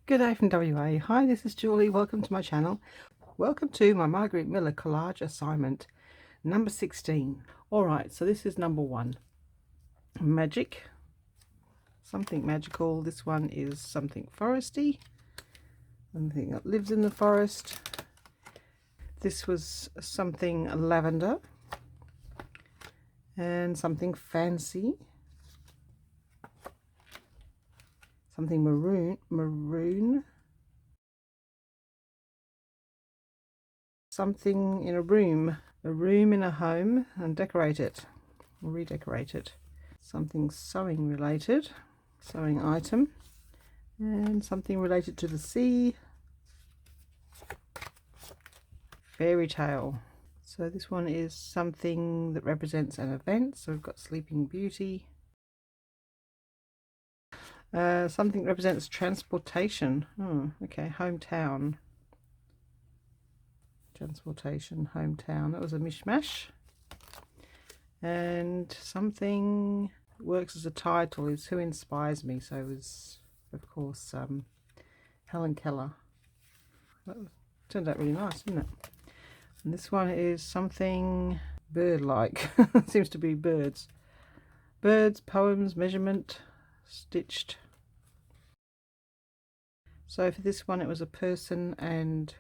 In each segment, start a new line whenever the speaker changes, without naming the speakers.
Good day from WA. Hi, this is Julie. Welcome to my channel. Welcome to my Margarete Miller collage assignment number 16. Alright, so this is number 1. Magic. Something magical. This one is something foresty. Something that lives in the forest. This was something lavender. And something fancy. Something maroon. Something in a room in a home, and decorate it, or redecorate it. Something sewing related, sewing item, and something related to the sea. Fairy tale. So this one is something that represents an event. So we've got Sleeping Beauty. Something represents transportation. Oh, okay, hometown. Transportation, hometown. That was a mishmash. And something works as a title is Who Inspires Me. So it was, of course, Helen Keller. That turned out really nice, didn't it? And this one is something bird-like. Seems to be birds. Birds, poems, measurement, stitched. So for this one it was a person, and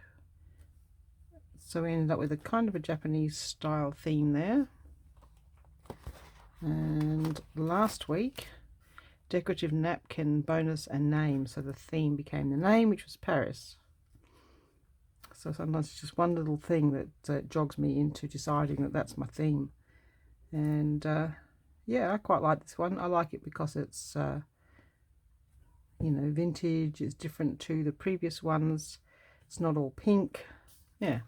so we ended up with a kind of a Japanese style theme there. And last week, decorative napkin, bonus and name. So the theme became the name, which was Paris. So sometimes it's just one little thing that jogs me into deciding that that's my theme. And yeah, I quite like this one. I like it because it's you know, vintage. It's different to the previous ones. It's not all pink. Yeah,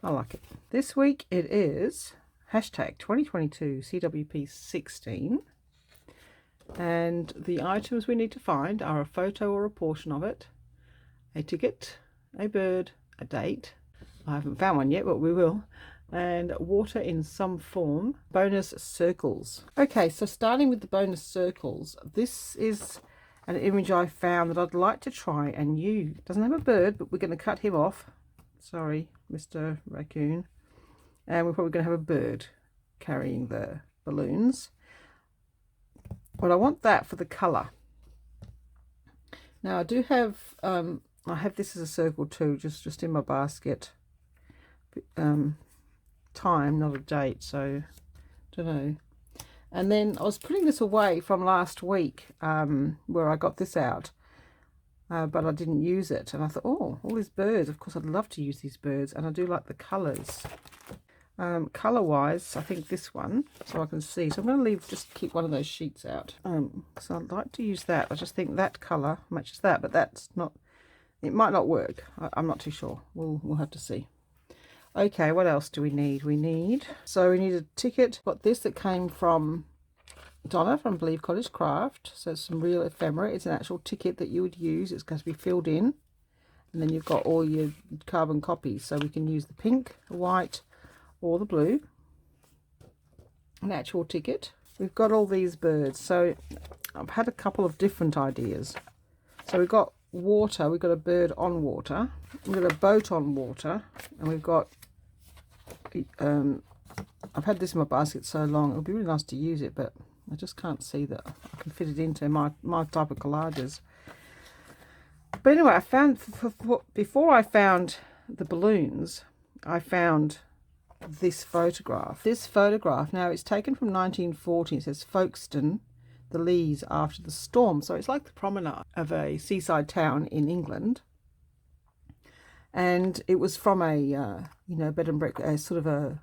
I like it. This week it is hashtag 2022 CWP 16. And the items we need to find are a photo or a portion of it, a ticket, a bird, a date. I haven't found one yet, but we will. And water in some form. Bonus circles. Okay, so starting with the bonus circles, this is an image I found that I'd like to try and use. It doesn't have a bird, but we're going to cut him off. Sorry, Mr. Raccoon. And we're probably going to have a bird carrying the balloons. But I want that for the colour. Now I do have, I have this as a circle too, just in my basket. Time, not a date, so don't know. And then I was putting this away from last week, where I got this out, but I didn't use it. And I thought, oh, all these birds, of course I'd love to use these birds, and I do like the colours. Colour wise, I think this one, so I can see. So I'm going to just keep one of those sheets out. So I'd like to use that. I just think that colour matches that, but that's not, it might not work. I'm not too sure. We'll have to see. Okay, what else do we need? We need a ticket. Got this that came from Donna from BelieveCottageCraft. So it's some real ephemera. It's an actual ticket that you would use. It's going to be filled in. And then you've got all your carbon copies. So we can use the pink, the white, or the blue. An actual ticket. We've got all these birds. So I've had a couple of different ideas. So we've got water. We've got a bird on water. We've got a boat on water. And we've got I've had this in my basket so long, it would be really nice to use it, but I just can't see that I can fit it into my type of collages. But anyway, I found, before I found the balloons, I found this photograph. This photograph, now it's taken from 1940. It says Folkestone, the Leighs after the storm. So it's like the promenade of a seaside town in England. And it was from a, you know, bed and breakfast, sort of a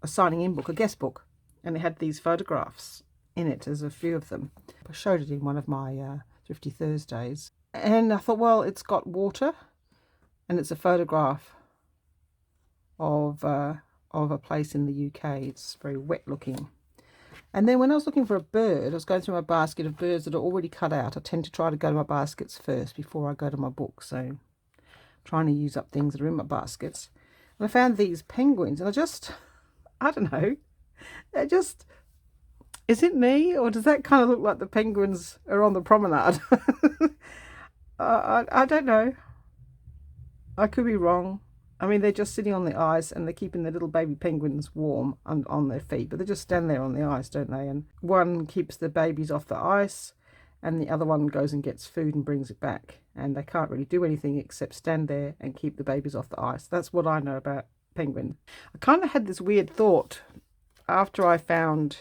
signing in book, a guest book. And it had these photographs in it, as a few of them. I showed it in one of my Thrifty Thursdays. And I thought, well, it's got water and it's a photograph of a place in the UK. It's very wet looking. And then when I was looking for a bird, I was going through my basket of birds that are already cut out. I tend to try to go to my baskets first before I go to my book. So trying to use up things that are in my baskets. And I found these penguins, and I don't know, is it me, or does that kind of look like the penguins are on the promenade? I don't know. I could be wrong. I mean, they're just sitting on the ice and they're keeping the little baby penguins warm on their feet, but they just stand there on the ice, don't they? And one keeps the babies off the ice and the other one goes and gets food and brings it back. And they can't really do anything except stand there and keep the babies off the ice. That's what I know about penguins. I kind of had this weird thought after I found...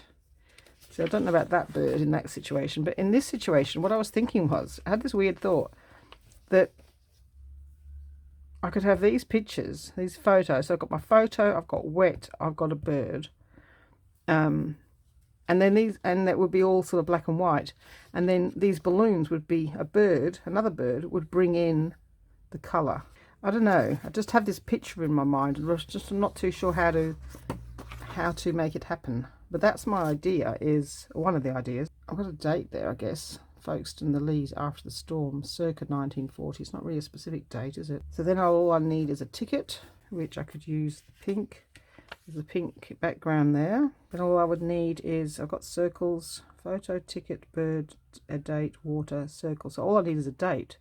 So I don't know about that bird in that situation, but in this situation, what I was thinking was, I had this weird thought that I could have these pictures, these photos. So I've got my photo, I've got wet, I've got a bird. And then these, and that would be all sort of black and white. And then these balloons would be a bird, another bird would bring in the colour. I don't know. I just have this picture in my mind. I'm not too sure how to make it happen. But that's my idea, is one of the ideas. I've got a date there, I guess. Folkestone, the Leighs after the storm, circa 1940. It's not really a specific date, is it? So then all I need is a ticket, which I could use the pink. There's the pink background there. Then all I would need is, I've got circles, photo, ticket, bird, a date, water, circle. So all I need is a date.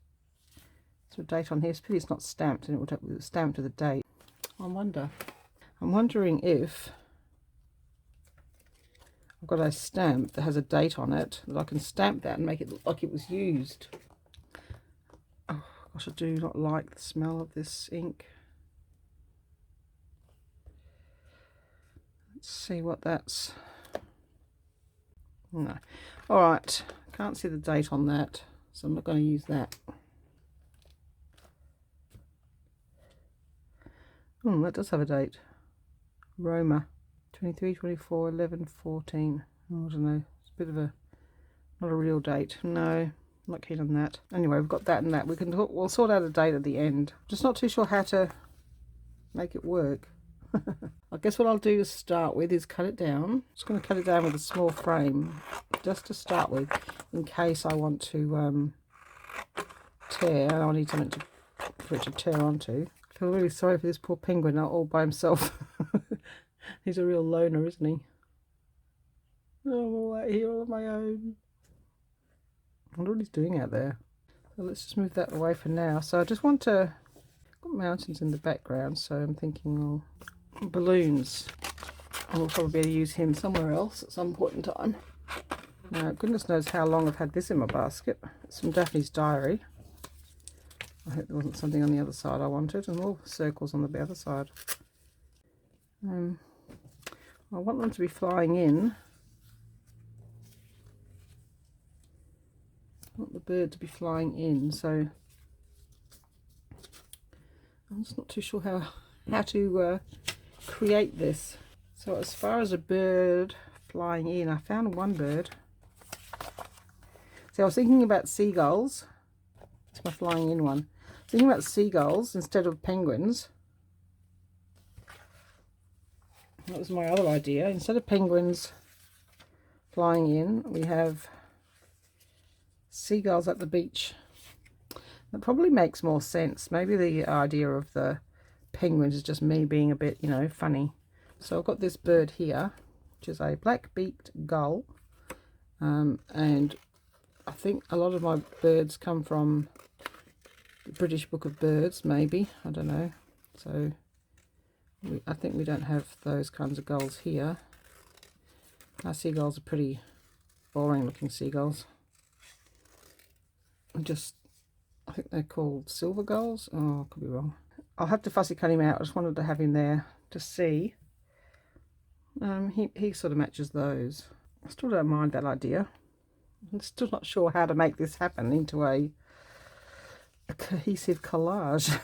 So a date on here. It's pity it's not stamped, and it would have stamped with a date. I'm wondering if I've got a stamp that has a date on it, that I can stamp that and make it look like it was used. Oh gosh, I do not like the smell of this ink. Let's see what that's... No. Alright, can't see the date on that, so I'm not going to use that. Oh, that does have a date. Roma. 23, 24, 11, 14. Oh, I don't know. It's a bit of a... not a real date. No, not keen on that. Anyway, we've got that and that. We'll sort out a date at the end. Just not too sure how to make it work. I guess what I'll do to start with is cut it down. Just going to cut it down with a small frame, just to start with, in case I want to tear. I need something for it to tear onto. I feel really sorry for this poor penguin all by himself. He's a real loner, isn't he? Oh, I'm all out here all on my own. I wonder what he's doing out there. So let's just move that away for now. So I just want to... I've got mountains in the background, so I'm thinking, oh, balloons. I'll probably be able to use him somewhere else at some point in time. Now, goodness knows how long I've had this in my basket. It's from Daphne's diary. I hope there wasn't something on the other side I wanted, and all circles on the other side. I want them to be flying in. I want the bird to be flying in, so I'm just not too sure how to create this. So as far as a bird flying in, I found one bird. So I was thinking about seagulls. It's my flying in one. Thinking about seagulls instead of penguins. That was my other idea. Instead of penguins flying in, we have seagulls at the beach. That probably makes more sense. Maybe the idea of the penguins is just me being a bit, you know, funny. So I've got this bird here, which is a black-beaked gull. And I think a lot of my birds come from the British Book of Birds, maybe. I don't know. So... I think we don't have those kinds of gulls here. Our seagulls are pretty boring looking seagulls. I think they're called silver gulls. Oh, I could be wrong. I'll have to fussy cut him out. I just wanted to have him there to see. He sort of matches those. I still don't mind that idea. I'm still not sure how to make this happen into a cohesive collage.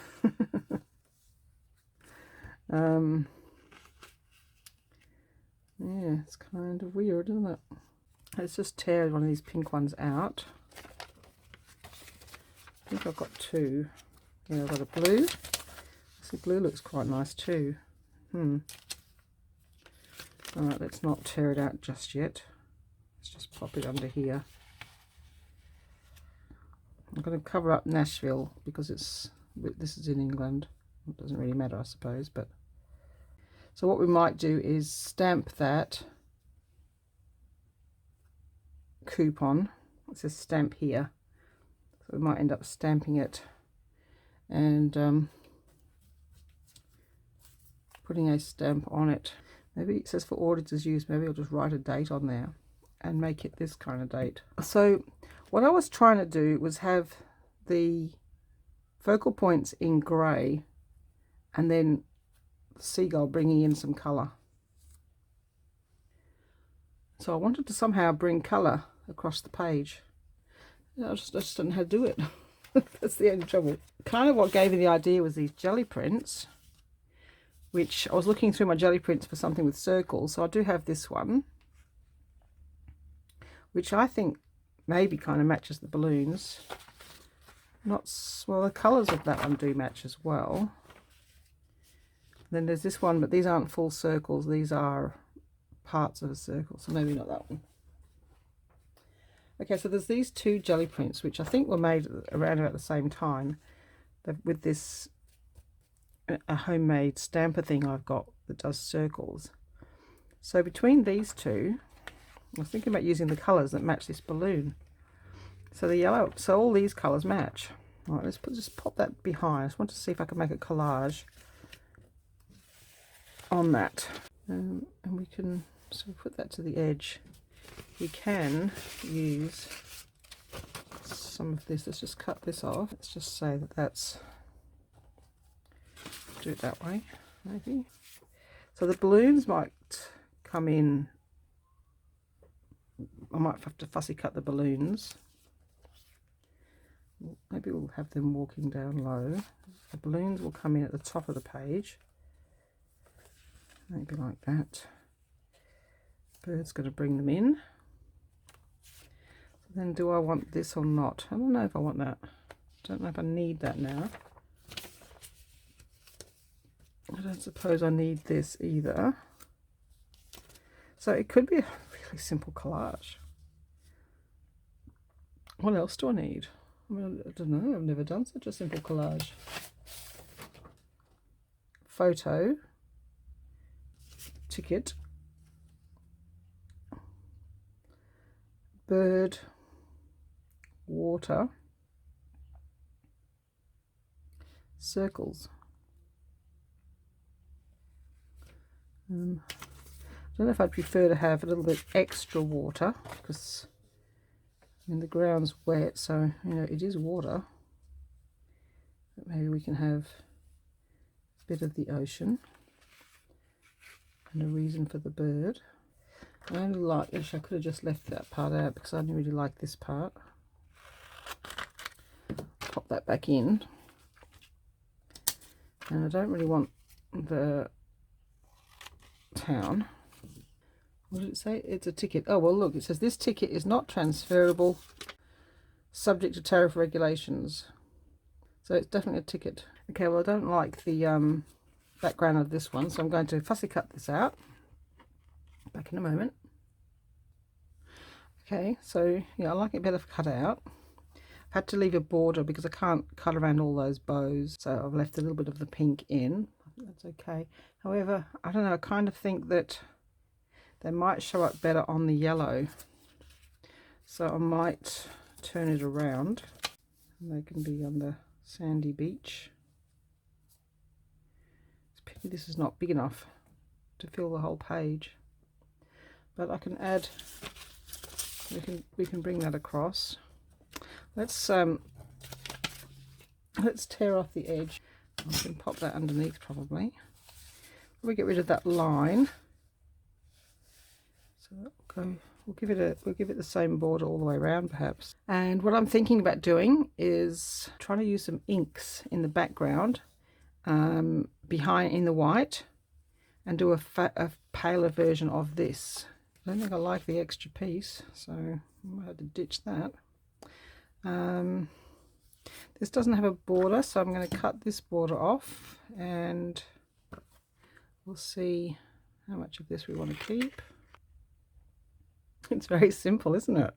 Yeah, it's kind of weird, isn't it? Let's just tear one of these pink ones out. I think I've got two. Yeah, I've got a blue. The blue looks quite nice too. Alright, let's not tear it out just yet. Let's just pop it under here. I'm going to cover up Nashville because this is in England. It doesn't really matter, I suppose, but so what we might do is stamp that coupon. It says stamp here. So we might end up stamping it and putting a stamp on it. Maybe it says for auditors use, maybe I'll just write a date on there and make it this kind of date. So what I was trying to do was have the focal points in grey and then the seagull bringing in some colour. So I wanted to somehow bring colour across the page. I just don't know how to do it. That's the only trouble. Kind of what gave me the idea was these jelly prints, which I was looking through my jelly prints for something with circles. So I do have this one, which I think maybe kind of matches the balloons. Not well, the colours of that one do match as well. Then there's this one, but these aren't full circles. These are parts of a circle, so maybe not that one. Okay, so there's these two jelly prints, which I think were made around about the same time, with this a homemade stamper thing I've got that does circles. So between these two, I was thinking about using the colours that match this balloon. So the yellow, so all these colours match. All right, let's just pop that behind. I just want to see if I can make a collage on that. And we can so put that to the edge. We can use some of this. Let's just cut this off. Let's just say that that's, do it that way maybe. So the balloons might come in, I might have to fussy cut the balloons. Maybe we'll have them walking down low. The balloons will come in at the top of the page, maybe like that. Bird's going to bring them in. So then do I want this or not? I don't know if I want that. I don't know if I need that now. I don't suppose I need this either. So it could be a really simple collage. What else do I need? I mean, I don't know, I've never done such a simple collage. Photo, ticket, bird, water, circles. I don't know if I'd prefer to have a little bit extra water, because I mean the ground's wet, so you know it is water. But maybe we can have a bit of the ocean and a reason for the bird. I only like, actually I could have just left that part out because I only really like this part. Pop that back in. And I don't really want the town. What did it say? It's a ticket. Oh well, look, it says this ticket is not transferable, subject to tariff regulations. So it's definitely a ticket. Okay, well I don't like the background of this one, so I'm going to fussy cut this out. Back in a moment. Okay, so yeah, I like it better cut out. I've had to leave a border because I can't cut around all those bows, so I've left a little bit of the pink in. I think that's okay. However, I don't know, I kind of think that they might show up better on the yellow, so I might turn it around and they can be on the sandy beach. It's a pity this is not big enough to fill the whole page, but I can add, we can bring that across. Let's tear off the edge. I can pop that underneath probably. We get rid of that line. So we'll give it the same border all the way around perhaps. And what I'm thinking about doing is trying to use some inks in the background behind in the white and do a paler version of this. I don't think I like the extra piece, so I might have to ditch that. This doesn't have a border, so I'm going to cut this border off and we'll see how much of this we want to keep. It's very simple, isn't it?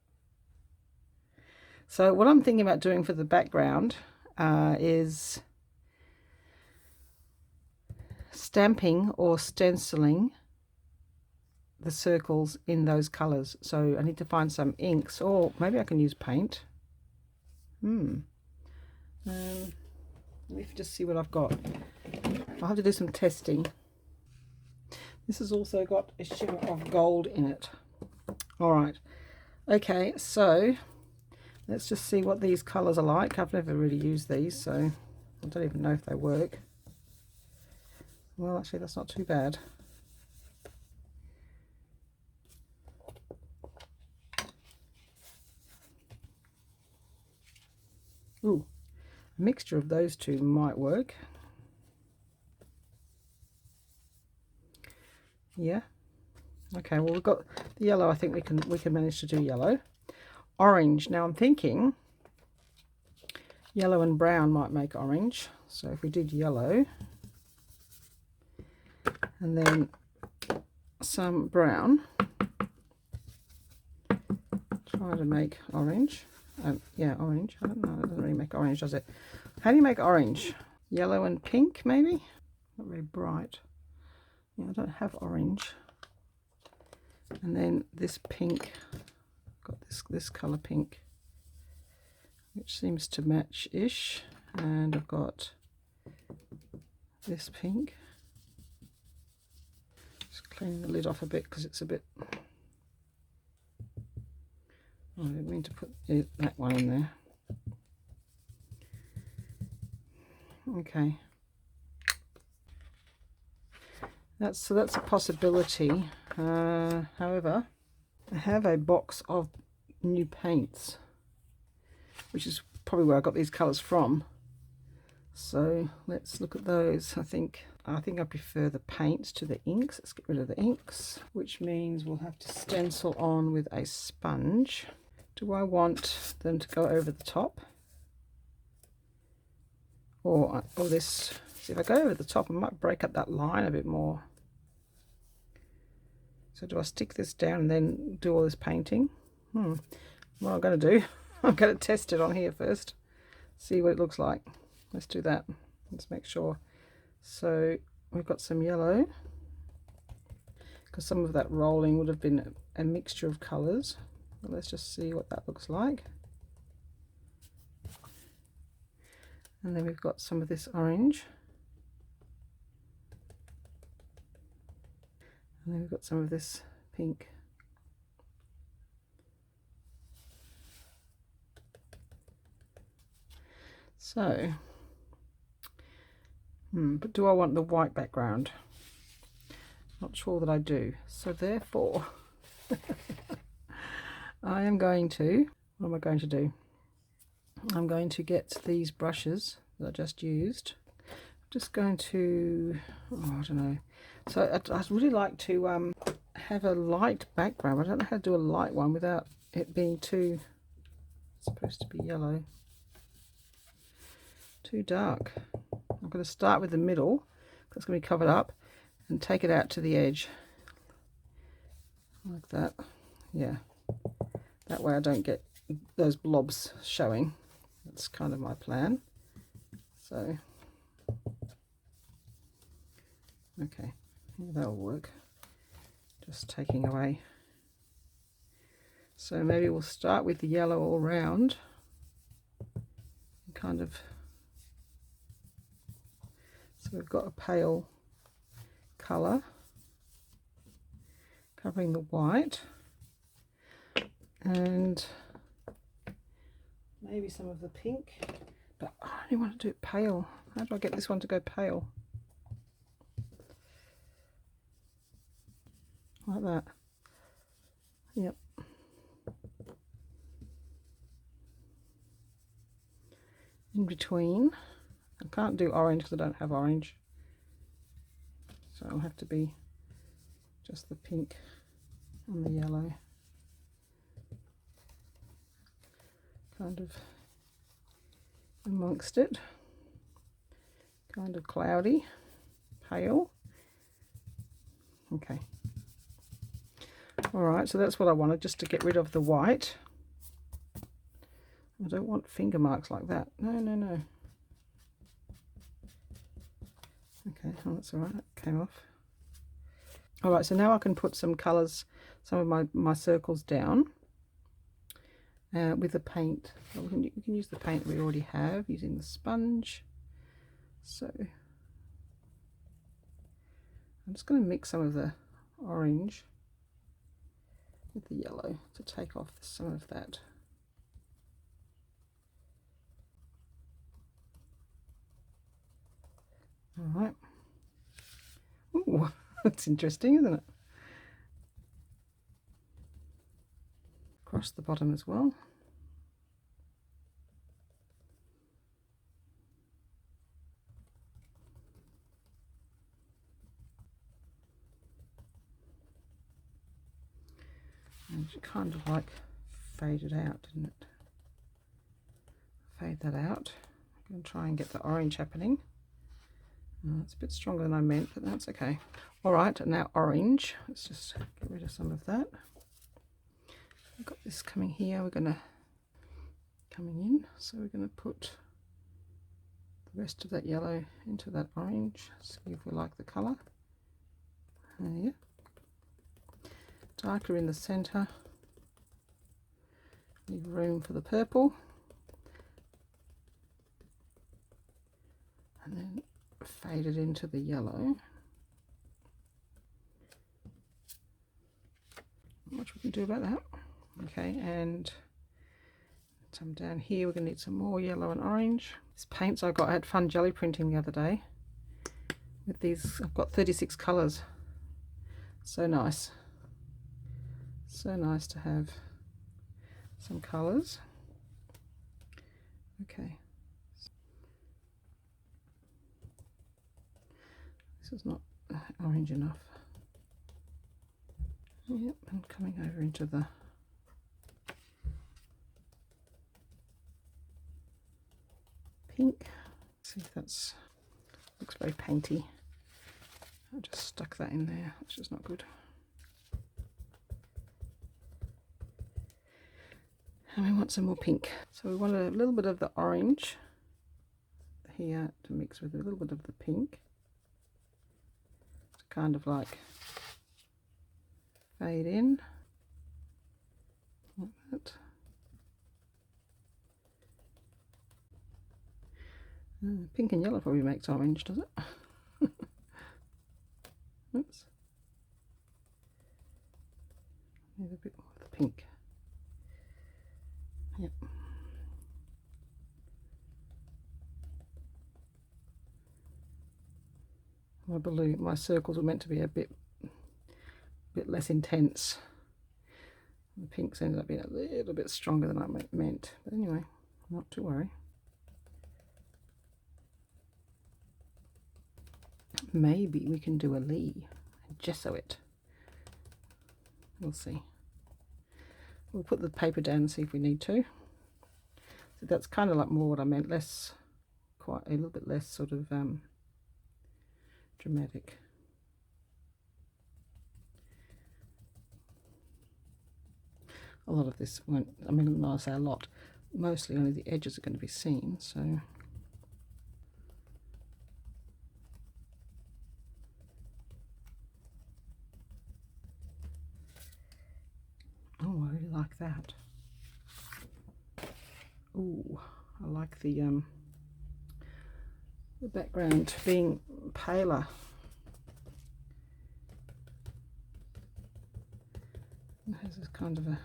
So what I'm thinking about doing for the background is stamping or stenciling the circles in those colours. So I need to find some inks, or maybe I can use paint. Let me just see what I've got. I'll have to do some testing. This has also got a shimmer of gold in it. All right. Okay, so let's just see what these colours are like. I've never really used these, so I don't even know if they work. Well, actually, that's not too bad. Ooh, a mixture of those two might work. Yeah. Okay, well, we've got the yellow. I think we can manage to do yellow. Orange. Now I'm thinking yellow and brown might make orange. So if we did yellow and then some brown, try to make orange. Yeah, orange. I don't know. It doesn't really make orange, does it? How do you make orange? Yellow and pink, maybe? Not very bright. Yeah, I don't have orange. And then this pink, got this colour pink, which seems to match-ish. And I've got this pink. Just cleaning the lid off a bit because it's a bit... Oh, I didn't mean to put that one in there. Okay. So that's a possibility. However, I have a box of new paints, which is probably where I got these colours from. So let's look at those. I think I prefer the paints to the inks. Let's get rid of the inks, which means we'll have to stencil on with a sponge. Do I want them to go over the top? Or this, see, if I go over the top, I might break up that line a bit more. So do I stick this down and then do all this painting? What I'm going to do, I'm going to test it on here first, see what it looks like. Let's do that. Let's make sure. So we've got some yellow, because some of that rolling would have been a mixture of colours. But let's just see what that looks like. And then we've got some of this orange. And then we've got some of this pink. So, but do I want the white background? Not sure that I do. So therefore, I am going to, what am I going to do? I'm going to get these brushes that I just used. I'm just going to, I don't know. So I'd really like to have a light background. I don't know how to do a light one without it being too, it's supposed to be yellow, too dark. I'm going to start with the middle, that's going to be covered up, and take it out to the edge. Like that. Yeah. That way I don't get those blobs showing. That's kind of my plan. So, okay, yeah, that'll work. Just taking away. So maybe we'll start with the yellow all round. Kind of. So we've got a pale colour covering the white. And maybe some of the pink, but I only want to do it pale. How do I get this one to go pale? Like that. Yep. In between. I can't do orange because I don't have orange. So it'll have to be just the pink and the yellow. Kind of amongst it, kind of cloudy, pale. Okay. All right, so that's what I wanted, just to get rid of the white. I don't want finger marks like that. No, no, no. Okay, oh, that's all right, that came off. All right, so now I can put some colours, some of my circles down. with the paint. Well, we can use the paint we already have using the sponge. So I'm just going to mix some of the orange with the yellow to take off some of that. All right. Ooh, that's interesting, isn't it? Across the bottom as well. And it kind of like faded out, didn't it? Fade that out. I'm going to try and get the orange happening. It's a bit stronger than I meant, but that's okay. All right, now orange. Let's just get rid of some of that. We've got this coming here. We're going to coming in, so we're going to put the rest of that yellow into that orange. See if we like the colour. There. Darker in the centre. Leave room for the purple. And then fade it into the yellow. Not much we can do about that. Okay, and some down here. We're going to need some more yellow and orange. These paints I had fun jelly printing the other day. With these, I've got 36 colours. So nice. So nice to have some colours. Okay. This is not orange enough. Yep, and coming over into the pink. See if that's looks very painty. I just stuck that in there, which is not good. And we want some more pink. So we want a little bit of the orange here to mix with a little bit of the pink. To kind of like fade in. Like that. Pink and yellow probably makes orange, does it? Oops. Need a bit more of the pink. Yep. My circles were meant to be a bit less intense. The pinks ended up being a little bit stronger than I meant. But anyway, not to worry. Maybe we can do a Leigh and gesso it. We'll see. We'll put the paper down and see if we need to. So that's kind of like more what I meant, quite a little bit less sort of dramatic. A lot of this won't, I mean, when I say a lot, mostly only the edges are going to be seen, so. Oh, I really like that. Oh, I like the background being paler. It has this kind of a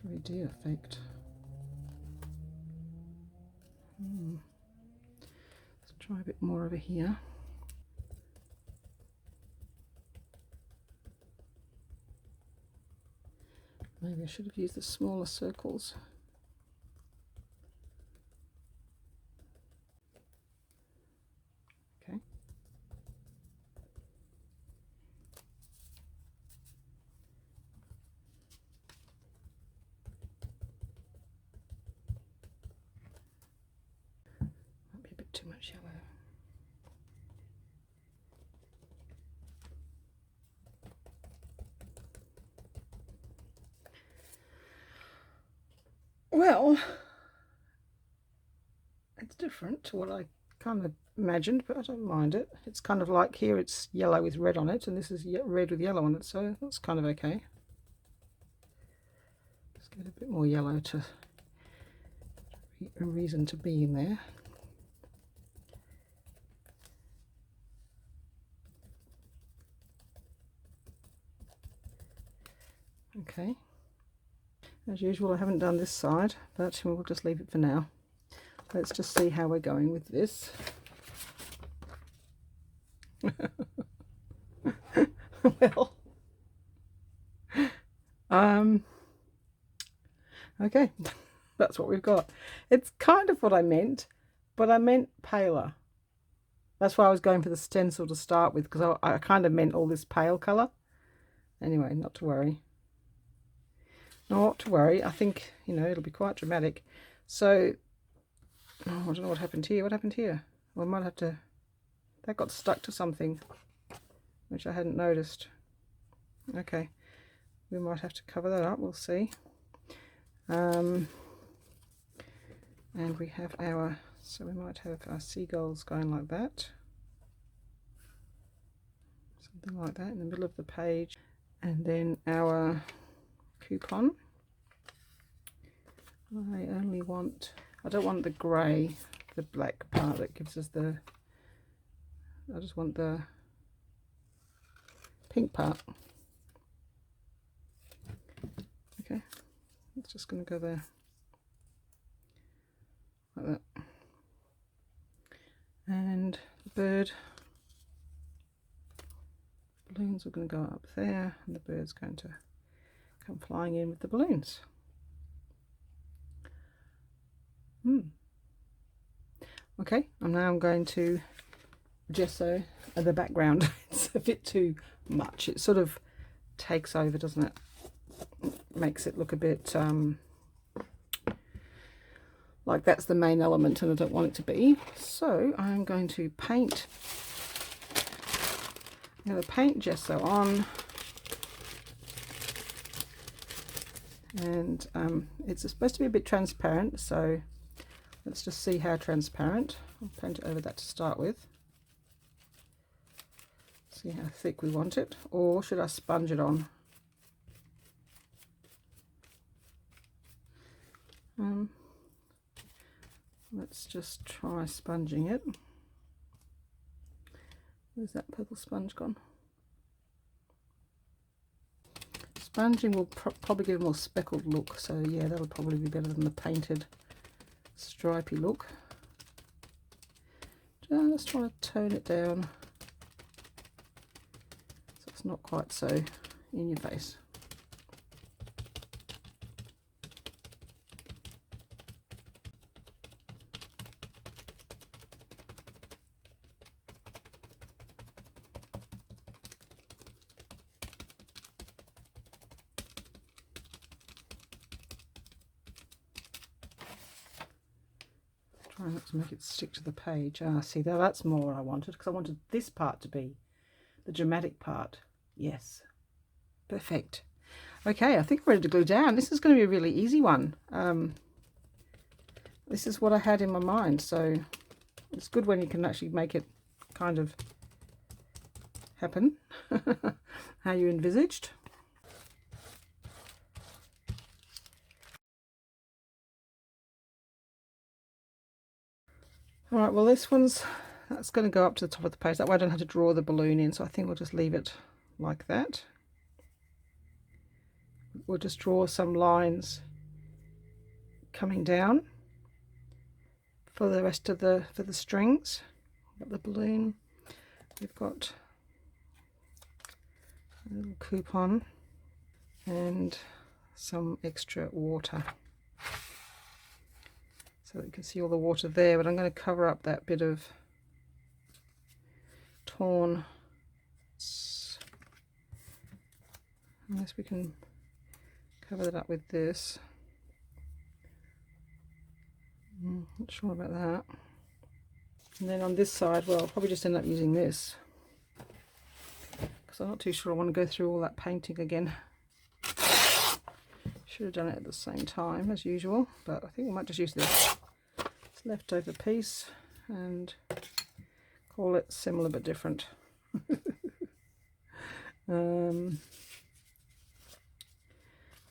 3D effect. Let's try a bit more over here. Maybe I should have used the smaller circles. Okay. Might be a bit too much yellow. Well, it's different to what I kind of imagined, but I don't mind it. It's kind of like here it's yellow with red on it, and this is red with yellow on it, so that's kind of okay. Get a bit more yellow to a reason to be in there. Okay, as usual I haven't done this side, but we'll just leave it for now. Let's just see how we're going with this. Well, okay, that's what we've got. It's kind of what I meant, but I meant paler. That's why I was going for the stencil to start with, because I kind of meant all this pale colour. Anyway, not to worry. Not to worry. I think, you know, it'll be quite dramatic. So, oh, I don't know what happened here. What happened here? Well, I might have to... That got stuck to something, which I hadn't noticed. Okay, we might have to cover that up. We'll see. And we have our... So we might have our seagulls going like that. Something like that in the middle of the page. And then our coupon. I only want, I don't want the grey, the black part that gives us the, I just want the pink part. Okay, it's just going to go there, like that. And the bird, balloons are going to go up there, and the bird's going to come flying in with the balloons. Okay, I'm going to gesso the background. It's a bit too much. It sort of takes over, doesn't it? Makes it look a bit like that's the main element, and I don't want it to be. So I'm going to paint. I'm going to paint gesso on. And it's supposed to be a bit transparent, so let's just see how transparent. I'll paint it over that to start with. See how thick we want it, or should I sponge it on? Let's just try sponging it. Where's that purple sponge gone? Sponging will probably give a more speckled look, so yeah, that'll probably be better than the painted stripy look. Just try to tone it down so it's not quite so in your face. Try not to make it stick to the page. Ah, see, that's more what I wanted, because I wanted this part to be the dramatic part. Yes, perfect. Okay, I think we're ready to glue down. This is going to be a really easy one. This is what I had in my mind, so it's good when you can actually make it kind of happen how you envisaged. All right, well, that's going to go up to the top of the page. That way I don't have to draw the balloon in, so I think we'll just leave it like that. We'll just draw some lines coming down for the rest of the strings. We've got the balloon. We've got a little coupon and some extra water, so that you can see all the water there, but I'm going to cover up that bit of torn, unless we can cover that up with this. Not sure about that. And then on this side, well, I'll probably just end up using this, because I'm not too sure I want to go through all that painting again. Should have done it at the same time as usual, but I think we might just use this leftover piece and call it similar but different.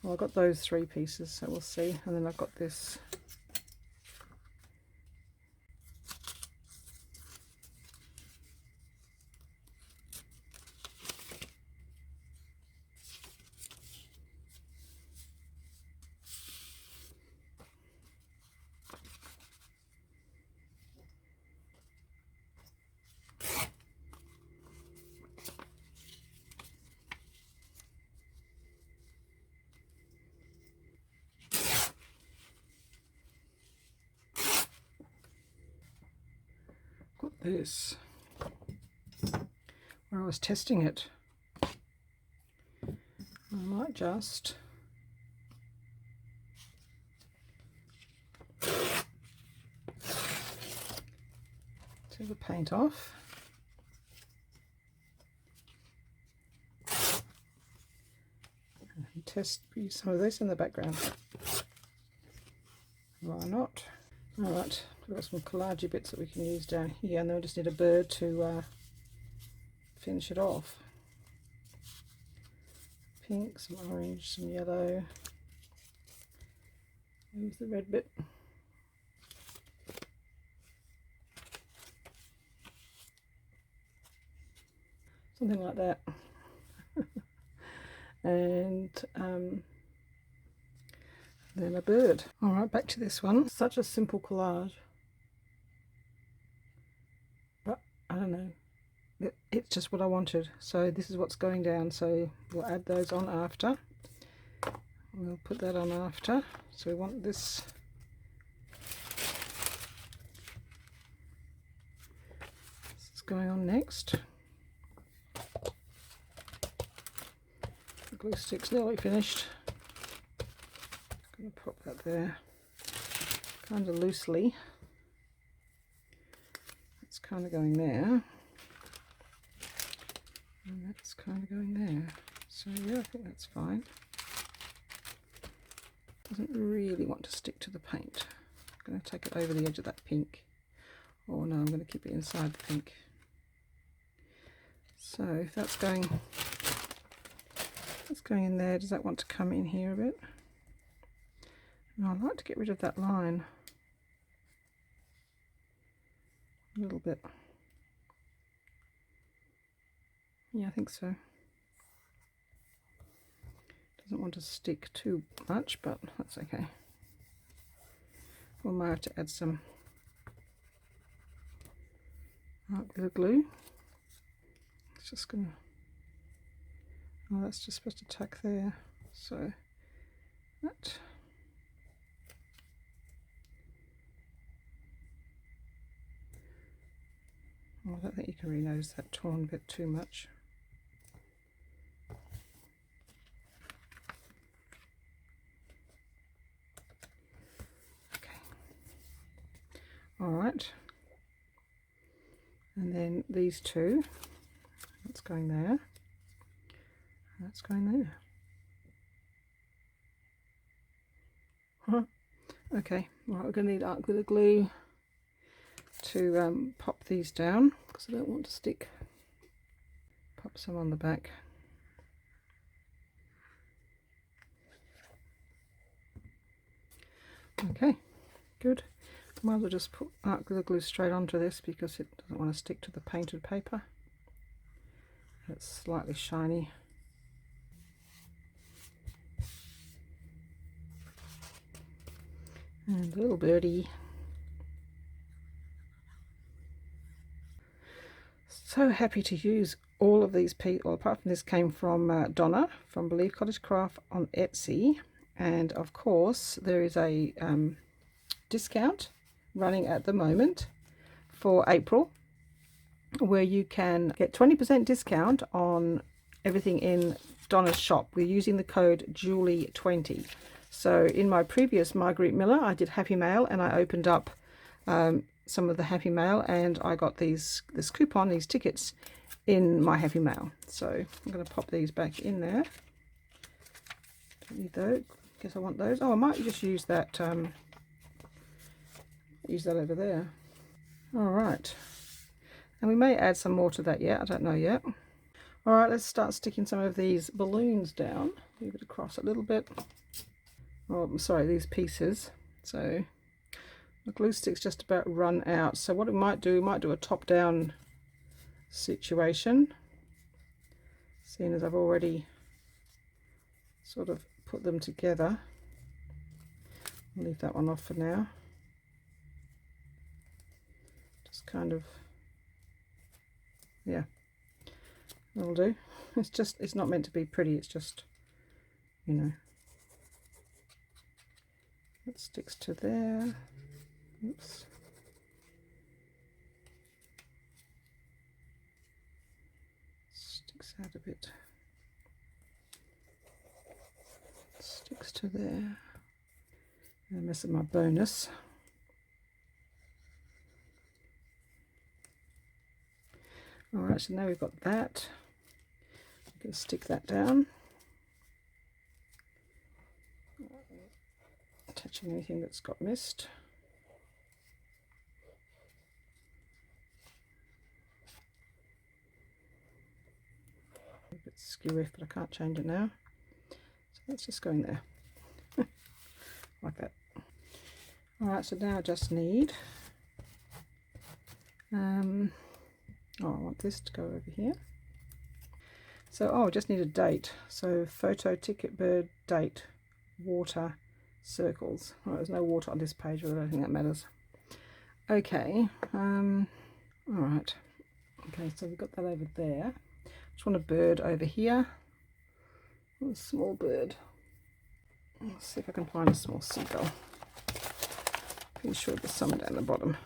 Well, I've got those 3 pieces, so we'll see. And then I've got this. This where I was testing it. I might just take the paint off. And test some of this in the background. Why not? Alright, we've got some collagey bits that we can use down here, and then we just need a bird to finish it off. Pink, some orange, some yellow. There's the red bit. Something like that. And then a bird. Alright, back to this one. Such a simple collage. But I don't know. It's just what I wanted. So this is what's going down. So we'll add those on after. We'll put that on after. So we want this. This is going on next. The glue stick's nearly finished. Going to pop that there kind of loosely. It's kind of going there, and that's kind of going there. So yeah, I think that's fine. Doesn't really want to stick to the paint. I'm going to take it over the edge of that pink. Oh no, I'm going to keep it inside the pink. So if that's going in there, does that want to come in here a bit? No, I'd like to get rid of that line a little bit. Yeah, I think so. Doesn't want to stick too much, but that's okay. We might have to add some art glue. It's just gonna. Oh, that's just supposed to tuck there. So that. Oh, I don't think you can really notice that torn bit too much. Okay. All right. And then these two. That's going there. That's going there. Huh. Okay. Right, we're going to need art glitter glue to pop these down because I don't want to stick. Pop some on the back. Okay, good. Might as well just put art glitter glue straight onto this because it doesn't want to stick to the painted paper. It's slightly shiny. And a little birdie. So happy to use all of these pieces. Well, apart from this came from Donna from BelieveCottageCraft on Etsy, and of course there is a discount running at the moment for April where you can get 20% discount on everything in Donna's shop. We're using the code Julie20. So in my previous Margarete Miller I did Happy Mail, and I opened up some of the Happy Mail, and I got this coupon, these tickets in my Happy Mail. So I'm going to pop these back in there. Don't need those. Guess I want those. Oh, I might just use that over there. All right, and we may add some more to that yet. I don't know yet. All right, let's start sticking some of these balloons down. move it across a little bit. Oh, I'm sorry, these pieces. So the glue stick's just about run out. So what we might do a top-down situation, seeing as I've already sort of put them together. I'll leave that one off for now. Just kind of, yeah, that'll do. It's not meant to be pretty, it's just, you know, it sticks to there. Oops. Sticks out a bit. Sticks to there. I mess up my bonus. Alright, so now we've got that. I'm going to stick that down. Attaching anything that's got missed. A bit skewy, but I can't change it now. So that's just going there. Like that. Alright, so now I just need I want this to go over here. So I just need a date. So photo, ticket, bird, date, water, circles. Well, there's no water on this page, but I don't think that matters. Okay, alright. Okay, so we've got that over there. Just want a bird over here. A small bird. Let's see if I can find a small seagull. Pretty sure there's some down the bottom.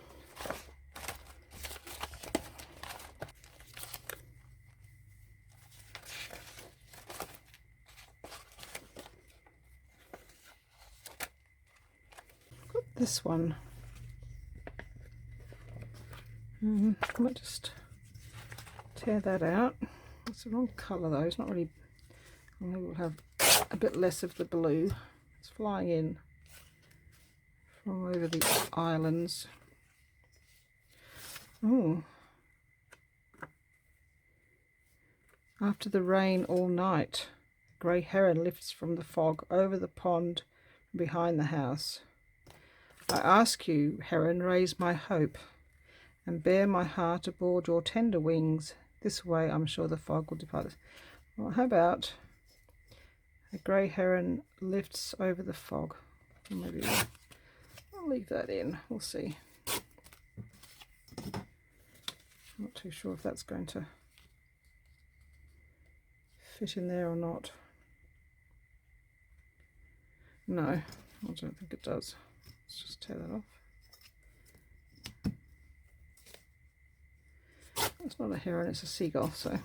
Got this one. I might just tear that out. It's the wrong colour though. It's not really. Maybe we'll have a bit less of the blue. It's flying in from over the islands. Oh. After the rain all night, a grey heron lifts from the fog over the pond behind the house. I ask you, heron, raise my hope, and bear my heart aboard your tender wings. This way I'm sure the fog will depart. Well, how about a grey heron lifts over the fog? Maybe I'll leave that in. We'll see. Not too sure if that's going to fit in there or not. No, I don't think it does. Let's just tear that off. It's not a heron, it's a seagull, so.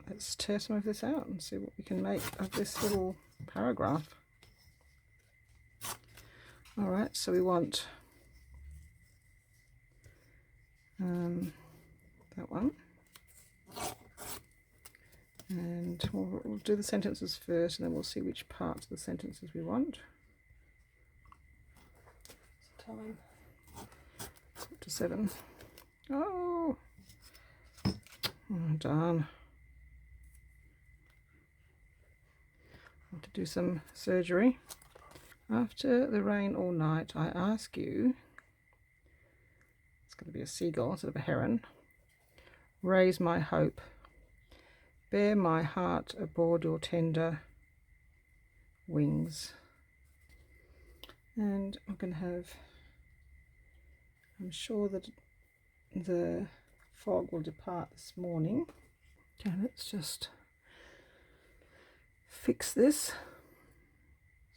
Let's tear some of this out and see what we can make of this little paragraph. Alright, so we want that one. And we'll do the sentences first, and then we'll see which parts of the sentences we want. Time. It's up to 7. Oh, darn. I have to do some surgery. After the rain all night, I ask you, it's going to be a seagull instead of a heron, raise my hope, bear my heart aboard your tender wings. And I'm going to have, I'm sure that the fog will depart this morning. Okay, let's just fix this.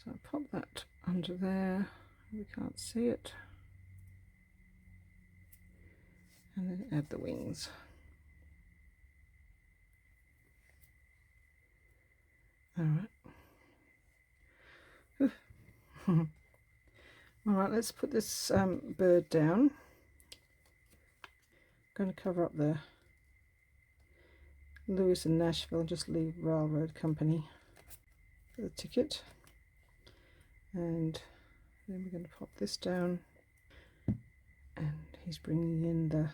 So I'll pop that under there, we can't see it, and then add the wings. All right. All right, let's put this bird down. I'm going to cover up the Lewis and Nashville, just leave Railroad Company for the ticket. And then we're going to pop this down, and he's bringing in the,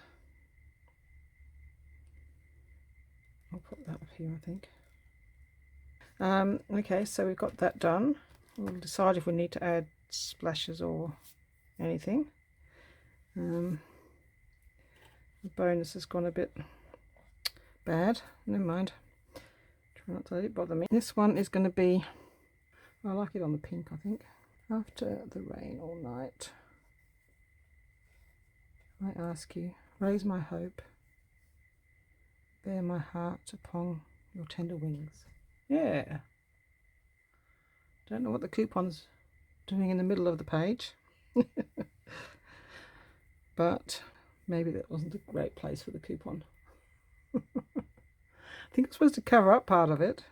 I'll put that up here, I think. Okay, so we've got that done. We'll decide if we need to add splashes or anything. The bonus has gone a bit bad. Never mind. Try not to let it bother me. This one is going to be, I like it on the pink, I think. After the rain all night, I ask you, raise my hope, bear my heart upon your tender wings. Yeah. Don't know what the coupon's doing in the middle of the page. But maybe that wasn't a great place for the coupon. I think I'm supposed to cover up part of it.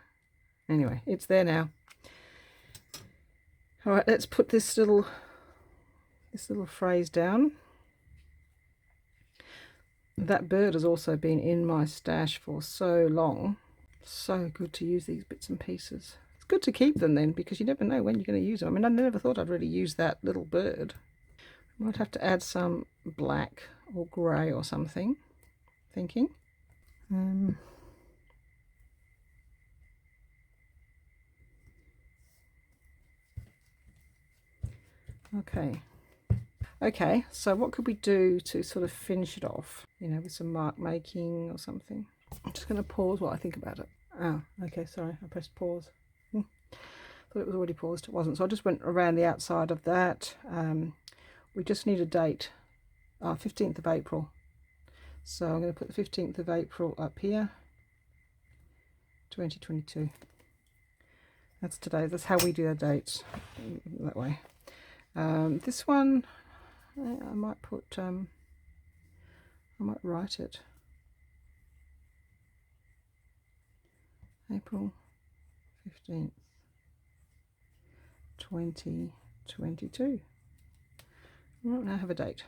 Anyway, it's there now. All right, let's put this little phrase down. That bird has also been in my stash for so long. So good to use these bits and pieces. It's good to keep them then, because you never know when you're going to use them. I mean, I never thought I'd really use that little bird. I might have to add some black or grey or something, thinking. Okay, so what could we do to sort of finish it off, you know, with some mark making or something? I'm just going to pause while I think about it. Oh, okay, sorry, I pressed pause. Thought it was already paused. It wasn't, so I just went around the outside of that. We just need a date, 15th of April. So I'm going to put the 15th of April up here, 2022. That's today. That's how we do our dates, that way. This one, I might put, I might write it. April 15th, 2022. I don't now have a date.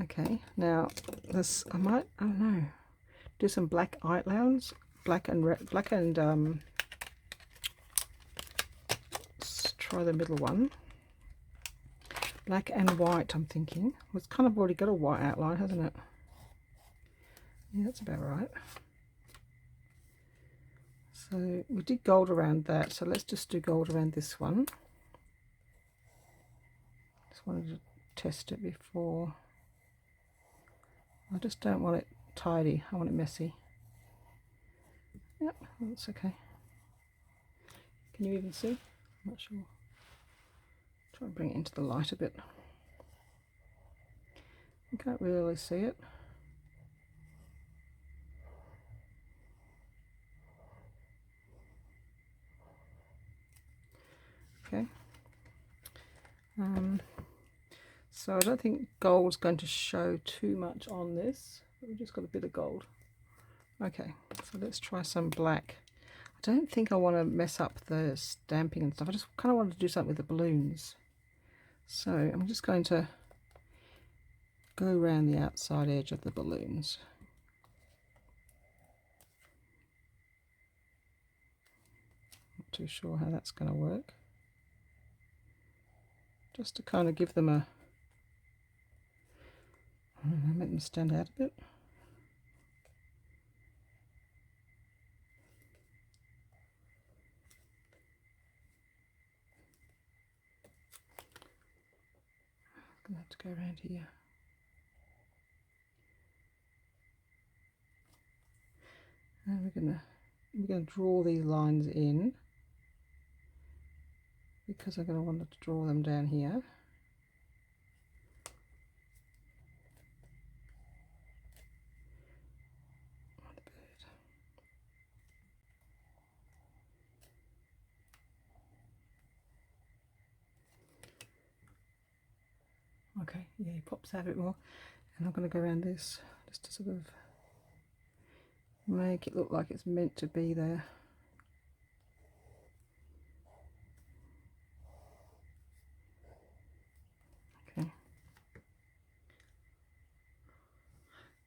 Okay, now this, I don't know, do some black outlines, black and let's try the middle one. Black and white, I'm thinking. Well, it's kind of already got a white outline, hasn't it? Yeah, that's about right. So we did gold around that, so let's just do gold around this one. Just wanted to test it before. I just don't want it tidy, I want it messy. Yep, that's okay. Can you even see? I'm not sure. Try and bring it into the light a bit. You can't really see it. Okay. So I don't think gold's going to show too much on this. We've just got a bit of gold. Okay, so let's try some black. I don't think I want to mess up the stamping and stuff. I just kind of want to do something with the balloons. So I'm just going to go around the outside edge of the balloons. Not too sure how that's going to work. Just to kind of give them a, I don't know, make them stand out a bit. I'm going to have to go around here. And we're going to draw these lines in, because I'm going to want to draw them down here. Okay, yeah, he pops out a bit more, and I'm going to go around this just to sort of make it look like it's meant to be there.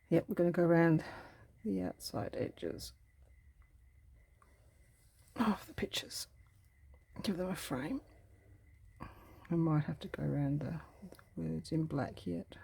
Yep, we're going to go around the outside edges of the pictures, give them a frame. I might have to go around the words in black yet.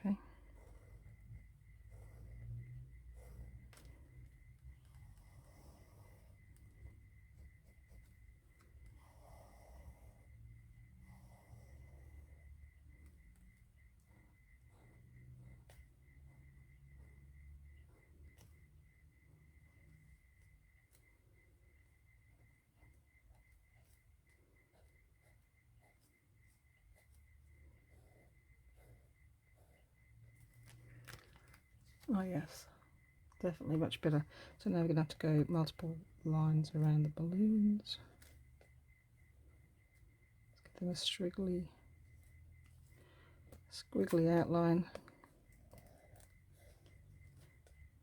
Okay. Oh yes, definitely much better. So now we're going to have to go multiple lines around the balloons. Let's get them a squiggly outline.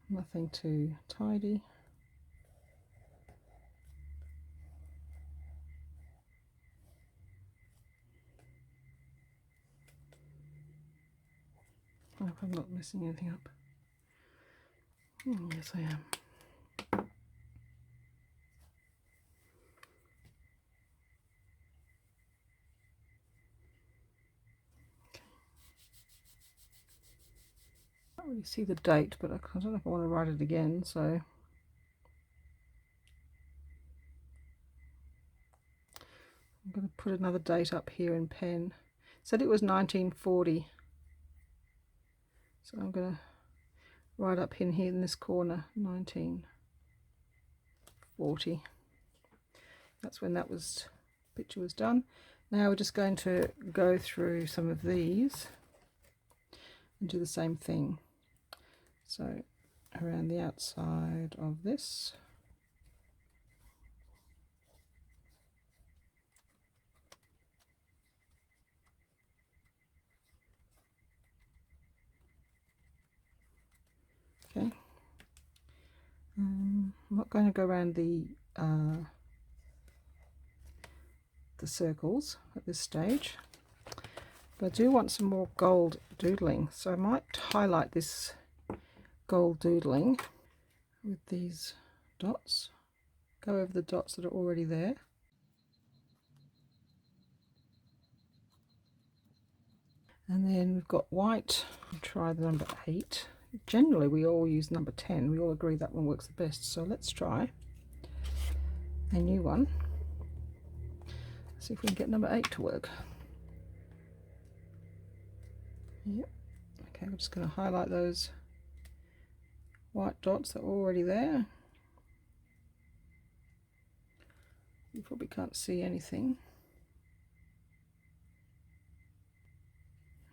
Nothing too tidy. I hope I'm not messing anything up. Yes, I am. Can't really see the date, but I don't know if I want to write it again, so I'm going to put another date up here in pen. It said it was 1940, so I'm going to write up in here in this corner 1940. That's when that picture was done. Now we're just going to go through some of these and do the same thing. So around the outside of this. Okay. I'm not going to go around the circles at this stage, but I do want some more gold doodling, so I might highlight this gold doodling with these dots, go over the dots that are already there. And then we've got white. I'll try the number 8. Generally we all use number 10, we all agree that one works the best, so let's try a new one. See if we can get number 8 to work. Yep. Okay, we're just going to highlight those white dots that are already there. You probably can't see anything.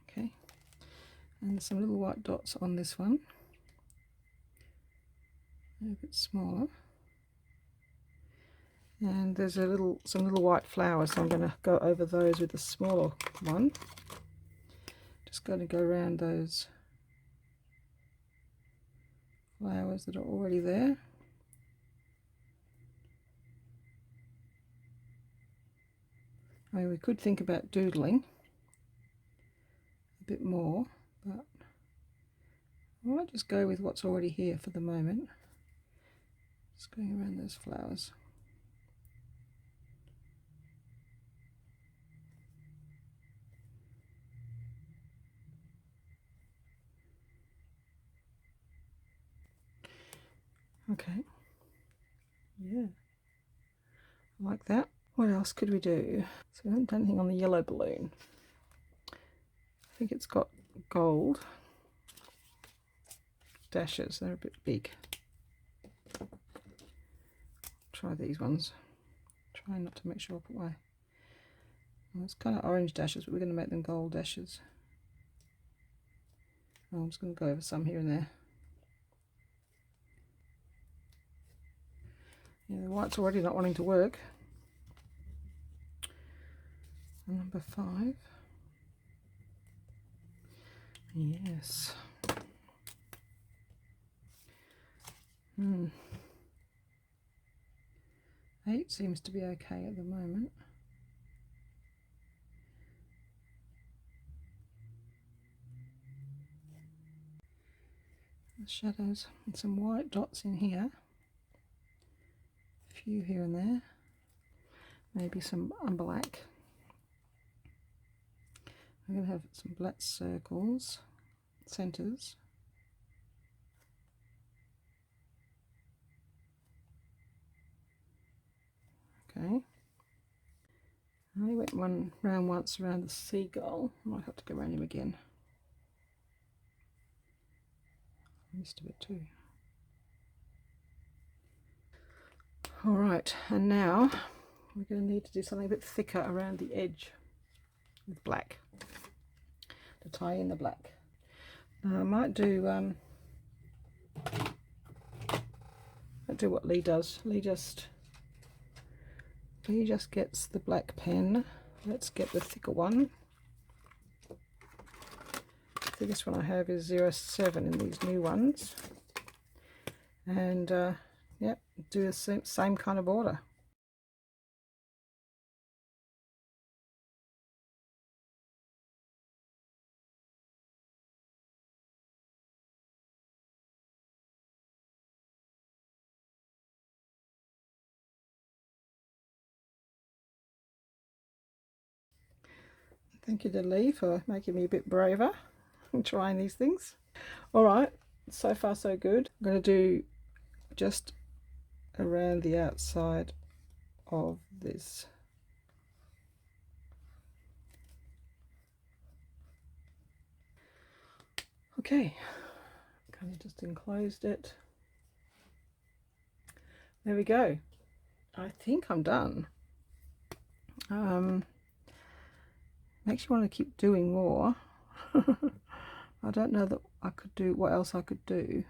Okay, and some little white dots on this one. A bit smaller. And there's some little white flowers, so I'm going to go over those with the smaller one. Just going to go around those flowers that are already there. I mean, we could think about doodling a bit more, but I might just go with what's already here for the moment. Just going around those flowers. Okay, yeah, I like that. What else could we do? So we haven't done anything on the yellow balloon. I think it's got gold dashes, they're a bit big. Try these ones. Try not to make sure I put my... Well, it's kind of orange dashes, but we're going to make them gold dashes. Oh, I'm just going to go over some here and there. Yeah, the white's already not wanting to work. And number 5. Yes. 8 seems to be okay at the moment. The shadows and some white dots in here. A few here and there. Maybe some black. I'm going to have some black circles, centres. Okay. I only went one round once around the seagull. I might have to go around him again. I missed a bit too. Alright, and now we're going to need to do something a bit thicker around the edge with black to tie in the black. Now I might do what Leigh does. Leigh just gets the black pen. Let's get the thicker one. The thickest one I have is 07 in these new ones. And yep, do the same kind of border. Thank you to Leigh for making me a bit braver in trying these things. Alright, so far so good. I'm going to do just around the outside of this. Okay, kind of just enclosed it. There we go. I think I'm done. Makes you want to keep doing more. I don't know that I could do what else I could do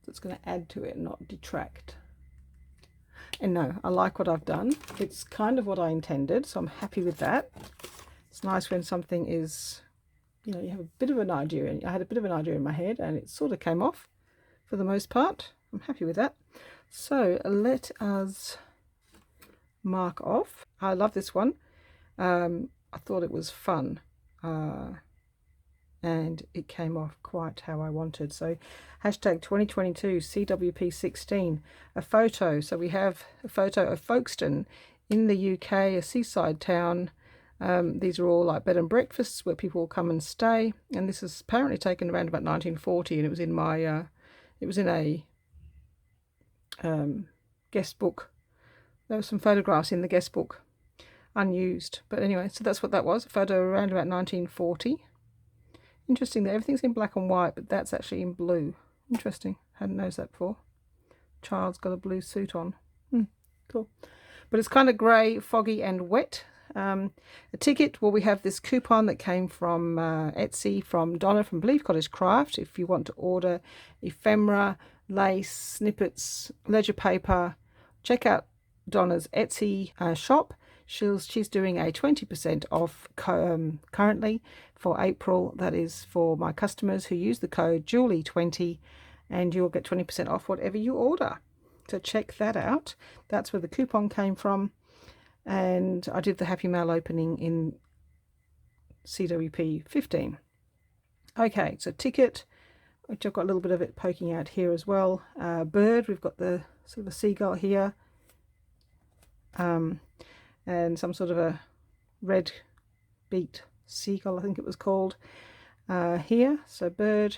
that's going to add to it and not detract. And no, I like what I've done. It's kind of what I intended, so I'm happy with that. It's nice when something is, you know, you have a bit of an idea. I had a bit of an idea in my head and it sort of came off for the most part. I'm happy with that. So let us mark off. I love this one. I thought it was fun. And it came off quite how I wanted. So hashtag 2022 CWP 16, a photo. So we have a photo of Folkestone in the UK, a seaside town. These are all like bed and breakfasts where people will come and stay. And this is apparently taken around about 1940, and it was in my it was in a guest book. There were some photographs in the guest book, unused. But anyway, so that's what that was, a photo around about 1940. Interesting that everything's in black and white, but that's actually in blue. Interesting. Hadn't noticed that before. Child's got a blue suit on. Cool. But it's kind of grey, foggy and wet. A ticket, well, we have this coupon that came from Etsy from Donna from BelieveCottageCraft. If you want to order ephemera, lace, snippets, ledger paper, check out Donna's Etsy shop. She's doing a 20% off currently for April. That is for my customers who use the code Julie20, and you'll get 20% off whatever you order. So check that out. That's where the coupon came from. And I did the Happy Mail opening in CWP 15. Okay, so ticket, which I've got a little bit of it poking out here as well. Bird, we've got the sort of a seagull here. And some sort of a red beaked seagull, I think it was called, here. So bird,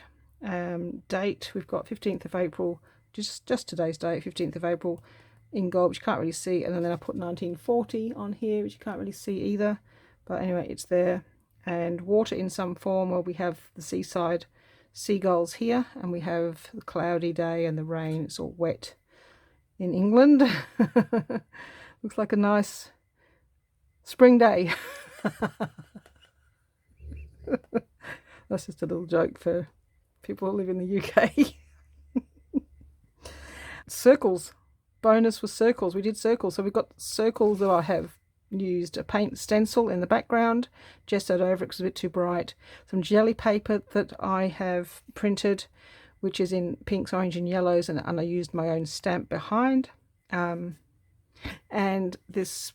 date, we've got 15th of April, just today's date, 15th of April, in gold, which you can't really see, and then I put 1940 on here, which you can't really see either, but anyway, it's there. And water in some form, where we have the seaside seagulls here, and we have the cloudy day and the rain. It's all wet in England. Looks like a nice spring day. That's just a little joke for people who live in the UK. Circles. Bonus was circles. We did circles. So we've got circles that I have used a paint stencil in the background, gessoed over it because it's a bit too bright. Some jelly paper that I have printed, which is in pinks, orange and yellows, and I used my own stamp behind. And this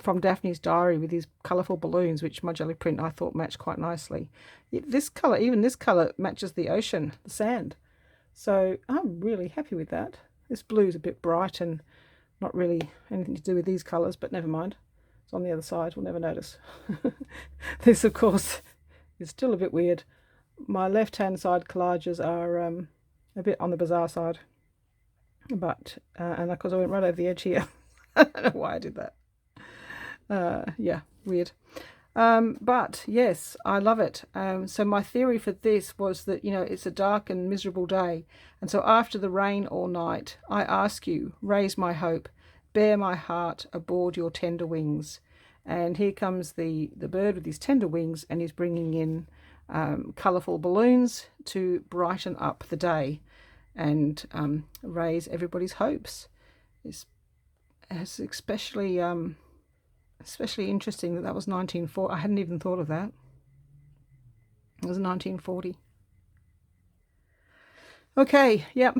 from Daphne's diary with these colourful balloons, which my jelly print I thought matched quite nicely. This colour, even this colour, matches the ocean, the sand. So I'm really happy with that. This blue is a bit bright and not really anything to do with these colours, but never mind. It's on the other side, we'll never notice. This, of course, is still a bit weird. My left-hand side collages are a bit on the bizarre side. But, and of course I went right over the edge here. I don't know why I did that. Yeah, weird. But yes, I love it. So my theory for this was that, you know, it's a dark and miserable day. And so after the rain all night, I ask you, raise my hope, bear my heart aboard your tender wings. And here comes the bird with his tender wings, and he's bringing in colourful balloons to brighten up the day and raise everybody's hopes. It's especially interesting that that was 1940. I hadn't even thought of that. It was 1940. Okay, yep.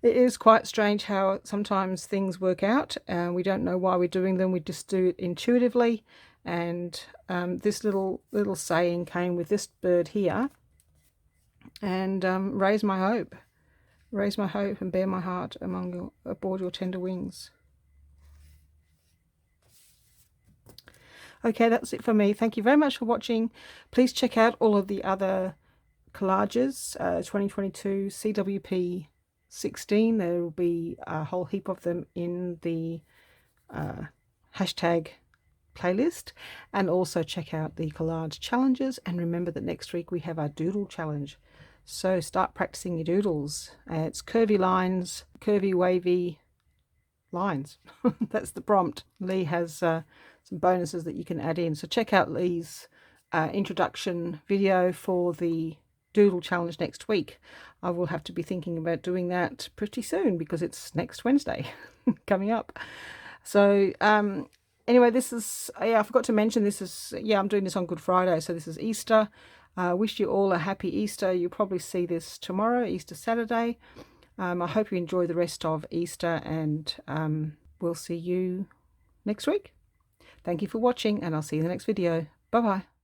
It is quite strange how sometimes things work out and we don't know why we're doing them. We just do it intuitively. And this little saying came with this bird here. And raise my hope and bear my heart aboard your tender wings. Okay, that's it for me. Thank you very much for watching. Please check out all of the other collages, 2022 CWP 16. There will be a whole heap of them in the hashtag playlist, and also check out the collage challenges. And remember that next week we have our doodle challenge, so start practicing your doodles. It's curvy lines, curvy wavy lines. That's the prompt. Leigh has some bonuses that you can add in, so check out Leigh's introduction video for the doodle challenge next week. I will have to be thinking about doing that pretty soon because it's next Wednesday coming up. So anyway, this is, yeah, I forgot to mention, this is, yeah, I'm doing this on Good Friday, so this is Easter. Wish you all a happy Easter. You'll probably see this tomorrow, Easter Saturday. I hope you enjoy the rest of Easter, and we'll see you next week. Thank you for watching, and I'll see you in the next video. Bye bye.